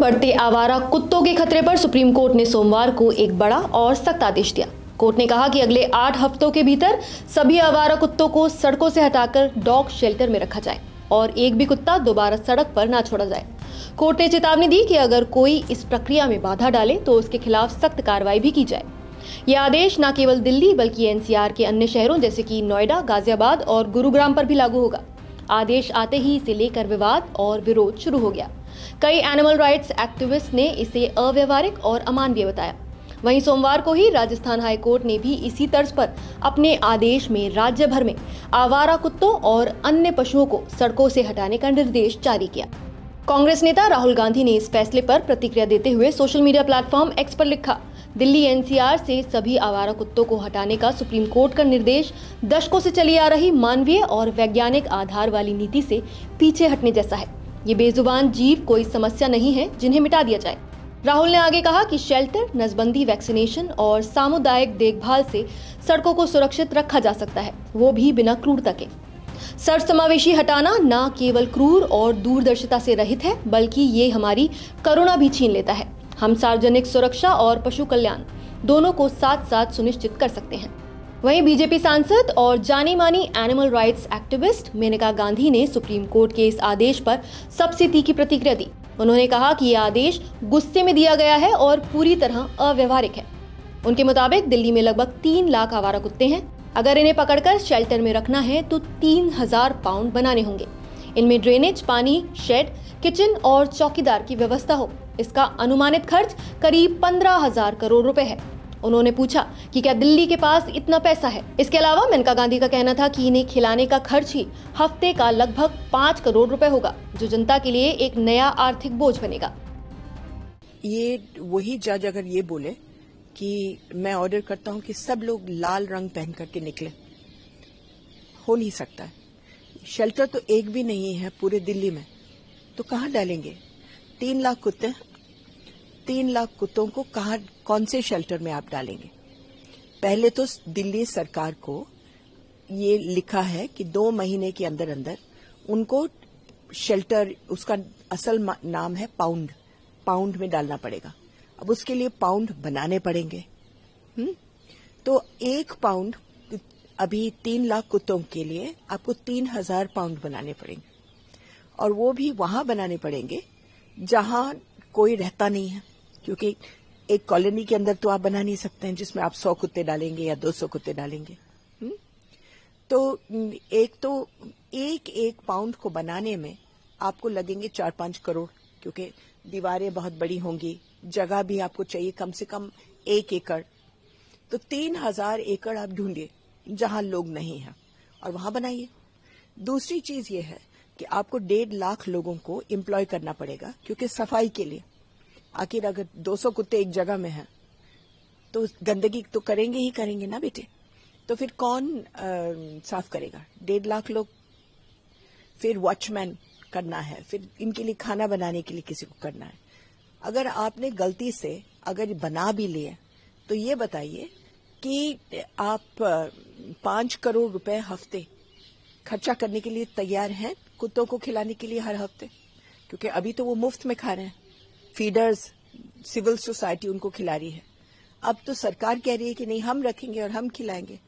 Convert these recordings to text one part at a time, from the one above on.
बढ़ते आवारा कुत्तों के खतरे पर सुप्रीम कोर्ट ने सोमवार को एक बड़ा और सख्त आदेश दिया। कोर्ट ने कहा कि अगले 8 हफ्तों के भीतर सभी आवारा कुत्तों को सड़कों से हटाकर डॉग शेल्टर में रखा जाए और एक भी कुत्ता दोबारा सड़क पर ना छोड़ा जाए। कोर्ट ने चेतावनी दी कि अगर कोई इस प्रक्रिया में बाधा डाले तो उसके खिलाफ सख्त कार्रवाई भी की जाए। यह आदेश न केवल दिल्ली बल्कि एनसीआर के अन्य शहरों जैसे कि नोएडा, गाजियाबाद और गुरुग्राम पर भी लागू होगा। आदेश आते ही इसे लेकर विवाद और विरोध शुरू हो गया। कई एनिमल राइट्स एक्टिविस्ट ने इसे अव्यवहारिक और अमानवीय बताया। वहीं सोमवार को ही राजस्थान हाई कोर्ट ने भी इसी तर्ज पर अपने आदेश में राज्य भर में आवारा कुत्तों और अन्य पशुओं को सड़कों से हटाने का निर्देश जारी किया। कांग्रेस नेता राहुल गांधी ने इस फैसले पर प्रतिक्रिया देते हुए सोशल मीडिया प्लेटफॉर्म एक्स पर लिखा, दिल्ली एनसीआर से सभी आवारा कुत्तों को हटाने का सुप्रीम कोर्ट का निर्देश दशकों से चली आ रही मानवीय और वैज्ञानिक आधार वाली नीति से पीछे हटने जैसा है। ये बेजुबान जीव कोई समस्या नहीं है जिन्हें मिटा दिया जाए। राहुल ने आगे कहा कि शेल्टर, नसबंदी, वैक्सीनेशन और सामुदायिक देखभाल से सड़कों को सुरक्षित रखा जा सकता है, वो भी बिना क्रूरता के। सर्वसमावेशी हटाना न केवल क्रूर और दूरदर्शिता से रहित है बल्कि ये हमारी करुणा भी छीन लेता है। हम सार्वजनिक सुरक्षा और पशु कल्याण दोनों को साथ साथ सुनिश्चित कर सकते हैं। वहीं बीजेपी सांसद और जानी मानी animal rights activist Maneka Gandhi ने सुप्रीम कोर्ट के इस आदेश पर सबसे तीखी प्रतिक्रिया दी। उन्होंने कहा कि यह आदेश गुस्से में दिया गया है और पूरी तरह अव्यवहारिक है। उनके मुताबिक दिल्ली में लगभग 3 लाख आवारा कुत्ते हैं। अगर इन्हें पकड़कर शेल्टर में रखना है तो 3000 पाउंड बनाने होंगे। इनमें ड्रेनेज, पानी, शेड, किचन और चौकीदार की व्यवस्था हो। इसका अनुमानित खर्च करीब 15,000 करोड़ रुपए है। उन्होंने पूछा कि क्या दिल्ली के पास इतना पैसा है। इसके अलावा मेनका गांधी का कहना था कि इन्हें खिलाने का खर्च ही हफ्ते का लगभग 5 करोड़ रुपए होगा, जो जनता के लिए एक नया आर्थिक बोझ बनेगा। ये वही जज अगर ये बोले कि मैं ऑर्डर करता हूं कि सब लोग लाल रंग पहन करके निकले, हो नहीं सकता है। शेल्टर तो एक भी नहीं है पूरे दिल्ली में, तो कहां डालेंगे? 3 लाख कुत्ते, 3 लाख कुत्तों को कौन से शेल्टर में आप डालेंगे? पहले तो दिल्ली सरकार को ये लिखा है कि 2 महीने के अंदर अंदर उनको शेल्टर, उसका असल नाम है पाउंड में डालना पड़ेगा। अब उसके लिए पाउंड बनाने पड़ेंगे। तो 1 पाउंड अभी 3 लाख कुत्तों के लिए आपको 3000 पाउंड बनाने पड़ेंगे, और वो भी वहां बनाने पड़ेंगे जहां कोई रहता नहीं है, क्योंकि एक कॉलोनी के अंदर तो आप बना नहीं सकते हैं जिसमें आप 100 कुत्ते डालेंगे या 200 कुत्ते डालेंगे। तो एक पाउंड को बनाने में आपको लगेंगे 4-5 करोड़, क्योंकि दीवारें बहुत बड़ी होंगी, जगह भी आपको चाहिए कम से कम 1 एकड़। तो 3000 एकड़ आप ढूंढिए जहां लोग नहीं हैं और वहां बनाइए। दूसरी चीज ये है कि आपको 1.5 लाख लोगों को एम्प्लॉय करना पड़ेगा, क्योंकि सफाई के लिए। आखिर अगर 200 कुत्ते एक जगह में हैं तो गंदगी तो करेंगे ही करेंगे ना बेटे, तो फिर कौन साफ करेगा? 1.5 लाख लोग। फिर वॉचमैन करना है, फिर इनके लिए खाना बनाने के लिए किसी को करना है। अगर आपने गलती से अगर बना भी लिए तो ये बताइए कि आप 5 करोड़ रुपए हफ्ते खर्चा करने के लिए तैयार हैं कुत्तों को खिलाने के लिए हर हफ्ते? क्योंकि अभी तो वो मुफ्त में खा रहे हैं, फीडर्स, सिविल सोसाइटी उनको खिला रही है। अब तो सरकार कह रही है कि नहीं, हम रखेंगे और हम खिलाएंगे।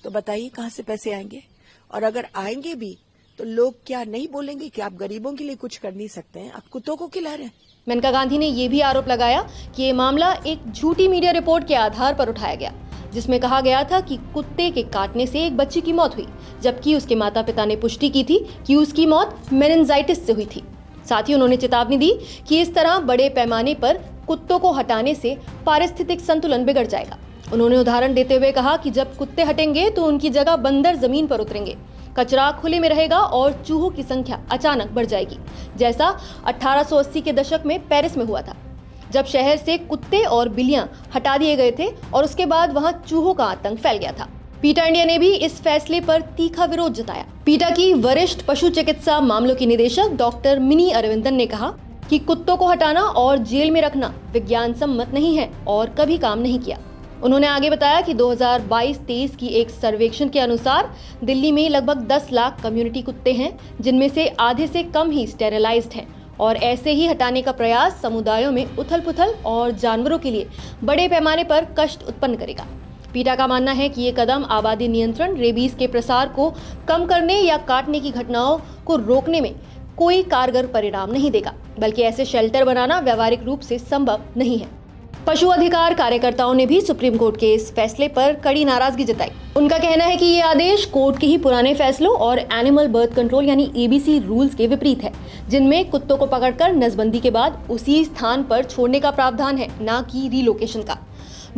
तो बताइए कहां से पैसे आएंगे? और अगर आएंगे भी तो लोग क्या नहीं बोलेंगे कि आप गरीबों के लिए कुछ कर नहीं सकते हैं, आप कुत्तों को खिला रहे हैं? मेनका गांधी ने यह भी आरोप लगाया कि ये मामला एक झूठी मीडिया रिपोर्ट के आधार पर उठाया गया, जिसमें कहा गया था कि कुत्ते के काटने से एक बच्ची की मौत हुई, जबकि उसके माता पिता ने पुष्टि की थी कि उसकी मौत मेनिंजाइटिस से हुई थी। साथ ही उन्होंने चेतावनी दी कि इस तरह बड़े पैमाने पर कुत्तों को हटाने से पारिस्थितिक संतुलन बिगड़ जाएगा। उन्होंने उदाहरण देते हुए कहा कि जब कुत्ते हटेंगे तो उनकी जगह बंदर जमीन पर उतरेंगे, कचरा खुले में रहेगा और चूहों की संख्या अचानक बढ़ जाएगी, जैसा 1880 के दशक में पेरिस में हुआ था, जब शहर से कुत्ते और बिल्लियां हटा दिए गए थे और उसके बाद वहां चूहों का आतंक फैल गया था। पीटा इंडिया ने भी इस फैसले पर तीखा विरोध जताया। पीटा की वरिष्ठ पशु चिकित्सा मामलों की निदेशक डॉक्टर मिनी अरविंदन ने कहा कि कुत्तों को हटाना और जेल में रखना विज्ञान सम्मत नहीं है और कभी काम नहीं किया। उन्होंने आगे बताया कि 2022-23 की एक सर्वेक्षण के अनुसार दिल्ली में लगभग 10 लाख कम्युनिटी कुत्ते हैं, जिनमें से आधे से कम ही स्टेरिलाइज्ड हैं और ऐसे ही हटाने का प्रयास समुदायों में उथल-पुथल और जानवरों के लिए बड़े पैमाने पर कष्ट उत्पन्न करेगा। पीटा का मानना है कि ये कदम आबादी नियंत्रण, रेबीज के प्रसार को कम करने या काटने की घटनाओं को रोकने में कोई कारगर परिणाम नहीं देगा, बल्कि ऐसे शेल्टर बनाना व्यावहारिक रूप से संभव नहीं है। पशु अधिकार कार्यकर्ताओं ने भी सुप्रीम कोर्ट के इस फैसले पर कड़ी नाराजगी जताई। उनका कहना है कि ये आदेश कोर्ट के ही पुराने फैसलों और एनिमल बर्थ कंट्रोल यानी एबीसी रूल्स के विपरीत है, जिनमें कुत्तों को पकड़कर नसबंदी के बाद उसी स्थान पर छोड़ने का प्रावधान है, न कि रिलोकेशन का।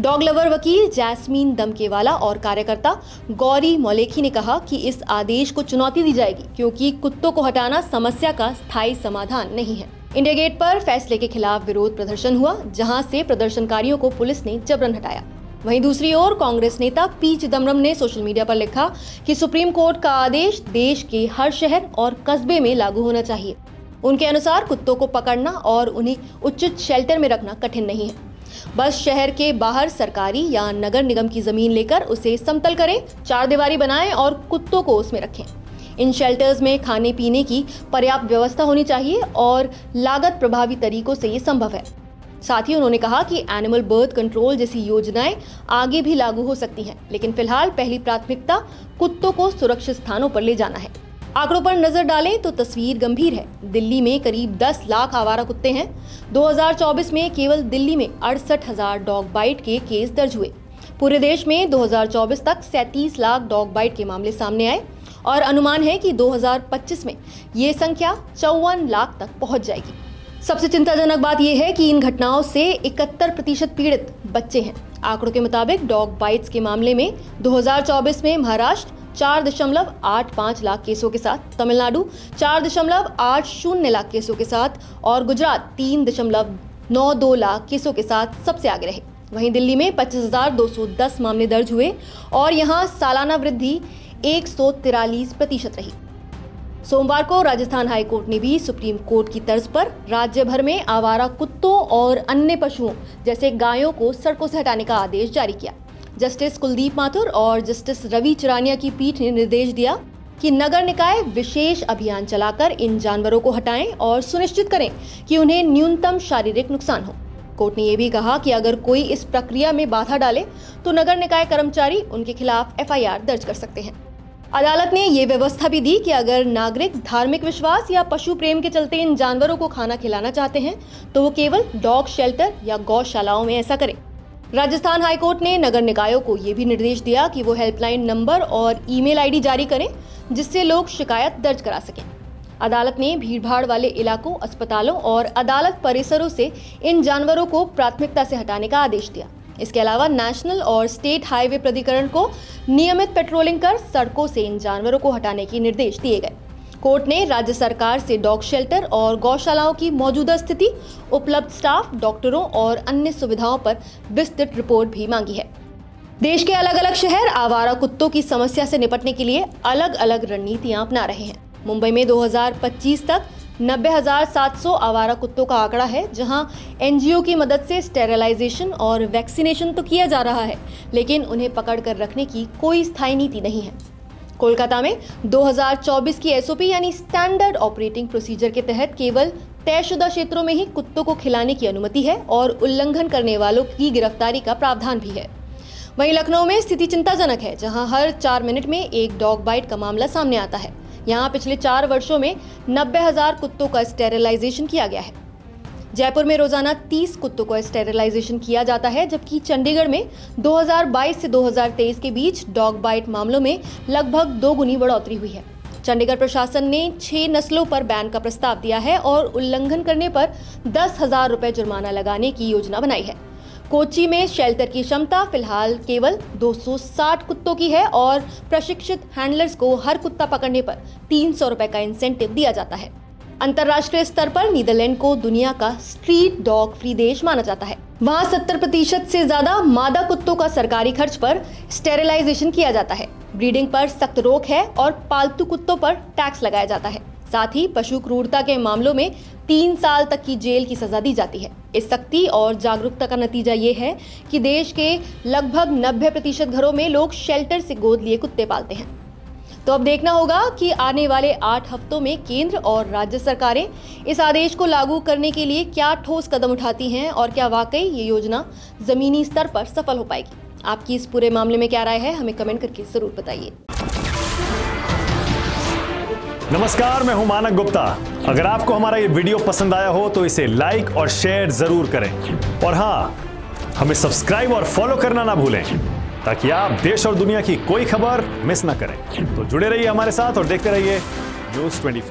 डॉग लवर वकील जैस्मीन दमकेवाला और कार्यकर्ता गौरी मौलेखी ने कहा कि इस आदेश को चुनौती दी जाएगी, क्योंकि कुत्तों को हटाना समस्या का स्थायी समाधान नहीं है। इंडिया गेट पर फैसले के खिलाफ विरोध प्रदर्शन हुआ, जहां से प्रदर्शनकारियों को पुलिस ने जबरन हटाया। वहीं दूसरी ओर कांग्रेस नेता पी चिदम्बरम ने सोशल मीडिया पर लिखा कि सुप्रीम कोर्ट का आदेश देश के हर शहर और कस्बे में लागू होना चाहिए। उनके अनुसार कुत्तों को पकड़ना और उन्हें उचित शेल्टर में रखना कठिन नहीं है। बस शहर के बाहर सरकारी या नगर निगम की जमीन लेकर उसे समतल करें, चारदीवारी बनाएं और कुत्तों को उसमें रखें। इन शेल्टर्स में खाने पीने की पर्याप्त व्यवस्था होनी चाहिए और लागत प्रभावी तरीकों से ये संभव है। साथ ही उन्होंने कहा कि एनिमल बर्थ कंट्रोल जैसी योजनाएं आगे भी लागू हो सकती हैं, लेकिन फिलहाल पहली प्राथमिकता कुत्तों को सुरक्षित स्थानों पर ले जाना है। आंकड़ों पर नजर डालें तो तस्वीर गंभीर है। दिल्ली में करीब 10 लाख आवारा कुत्ते हैं। 2024 में केवल दिल्ली में 68,000 डॉग बाइट के केस दर्ज हुए। पूरे देश में 2024 तक 37 लाख डॉग बाइट के मामले सामने आए और अनुमान है कि 2025 में ये संख्या 54 लाख तक पहुंच जाएगी। सबसे चिंताजनक बात यह है कि इन घटनाओं से 71% पीड़ित बच्चे हैं। आंकड़ों के मुताबिक डॉग बाइट्स के मामले में 2024 में महाराष्ट्र 4.85 लाख केसों के साथ, तमिलनाडु 4.80 लाख केसों के साथ और गुजरात 3.92 लाख केसों के साथ सबसे आगे रहे। वहीं दिल्ली में 25,210 मामले दर्ज हुए और यहां सालाना वृद्धि 143% रही। सोमवार को राजस्थान हाई कोर्ट ने भी सुप्रीम कोर्ट की तर्ज पर राज्य भर में आवारा कुत्तों और अन्य पशुओं जैसे गायों को सड़कों से हटाने का आदेश जारी किया। जस्टिस कुलदीप माथुर और जस्टिस रवि चरानिया की पीठ ने निर्देश दिया कि नगर निकाय विशेष अभियान चलाकर इन जानवरों को हटाएं और सुनिश्चित करें कि उन्हें न्यूनतम शारीरिक नुकसान हो। कोर्ट ने यह भी कहा कि अगर कोई इस प्रक्रिया में बाधा डाले तो नगर निकाय कर्मचारी उनके खिलाफ एफआईआर दर्ज कर सकते हैं। अदालत ने ये व्यवस्था भी दी कि अगर नागरिक धार्मिक विश्वास या पशु प्रेम के चलते इन जानवरों को खाना खिलाना चाहते हैं तो वो केवल डॉग शेल्टर या गौशालाओं में ऐसा करें। राजस्थान हाईकोर्ट ने नगर निकायों को ये भी निर्देश दिया कि वो हेल्पलाइन नंबर और ईमेल आईडी जारी करें जिससे लोग शिकायत दर्ज करा सकें। अदालत ने भीड़भाड़ वाले इलाकों, अस्पतालों और अदालत परिसरों से इन जानवरों को प्राथमिकता से हटाने का आदेश दिया। इसके अलावा नेशनल और स्टेट हाईवे प्राधिकरण को नियमित पेट्रोलिंग कर सड़कों से इन जानवरों को हटाने के निर्देश दिए गए। कोर्ट ने राज्य सरकार से डॉग शेल्टर और गौशालाओं की मौजूदा स्थिति, उपलब्ध स्टाफ, डॉक्टरों और अन्य सुविधाओं पर विस्तृत रिपोर्ट भी मांगी है। देश के अलग अलग शहर आवारा कुत्तों की समस्या से निपटने के लिए अलग अलग रणनीतियां अपना रहे हैं। मुंबई में 2025 तक 90,700 आवारा कुत्तों का आंकड़ा है, जहां एनजीओ की मदद से स्टेरिलाइजेशन और वैक्सीनेशन तो किया जा रहा है, लेकिन उन्हें पकड़ कर रखने की कोई स्थायी नीति नहीं है। कोलकाता में 2024 की एसओपी यानी स्टैंडर्ड ऑपरेटिंग प्रोसीजर के तहत केवल तयशुदा क्षेत्रों में ही कुत्तों को खिलाने की अनुमति है और उल्लंघन करने वालों की गिरफ्तारी का प्रावधान भी है। वहीं लखनऊ में स्थिति चिंताजनक है, जहां हर 4 मिनट में एक डॉग बाइट का मामला सामने आता है। यहाँ पिछले 4 वर्षों में 90,000 कुत्तों का स्टेरिलाइजेशन किया गया है। जयपुर में रोजाना 30 कुत्तों का स्टेरिलाइजेशन किया जाता है, जबकि चंडीगढ़ में 2022 से 2023 के बीच डॉग बाइट मामलों में लगभग 2 गुनी बढ़ोतरी हुई है। चंडीगढ़ प्रशासन ने 6 नस्लों पर बैन का प्रस्ताव दिया है और उल्लंघन करने पर 10,000 रुपए जुर्माना लगाने की योजना बनाई है। कोच्चि में शेल्टर की क्षमता फिलहाल केवल 260 कुत्तों की है और प्रशिक्षित हैंडलर्स को हर कुत्ता पकड़ने पर 300 रुपए का इंसेंटिव दिया जाता है। अंतर्राष्ट्रीय स्तर पर नीदरलैंड को दुनिया का स्ट्रीट डॉग फ्री देश माना जाता है। वहाँ 70% से ज्यादा मादा कुत्तों का सरकारी खर्च पर स्टेरिलाइजेशन किया जाता है। ब्रीडिंग पर सख्त रोक है और पालतू कुत्तों पर टैक्स लगाया जाता है। साथ ही पशु क्रूरता के मामलों में 3 साल तक की जेल की सजा दी जाती है। इस सख्ती और जागरूकता का नतीजा ये है कि देश के लगभग 90% घरों में लोग शेल्टर से गोद लिए कुत्ते पालते हैं। तो अब देखना होगा कि आने वाले 8 हफ्तों में केंद्र और राज्य सरकारें इस आदेश को लागू करने के लिए क्या ठोस कदम उठाती हैं और क्या वाकई ये योजना जमीनी स्तर पर सफल हो पाएगी। आपकी इस पूरे मामले में क्या राय है, हमें कमेंट करके जरूर बताइए। नमस्कार, मैं हूं मानक गुप्ता। अगर आपको हमारा ये वीडियो पसंद आया हो तो इसे लाइक और शेयर जरूर करें और हाँ, हमें सब्सक्राइब और फॉलो करना ना भूलें ताकि आप देश और दुनिया की कोई खबर मिस ना करें। तो जुड़े रहिए हमारे साथ और देखते रहिए न्यूज़ 24।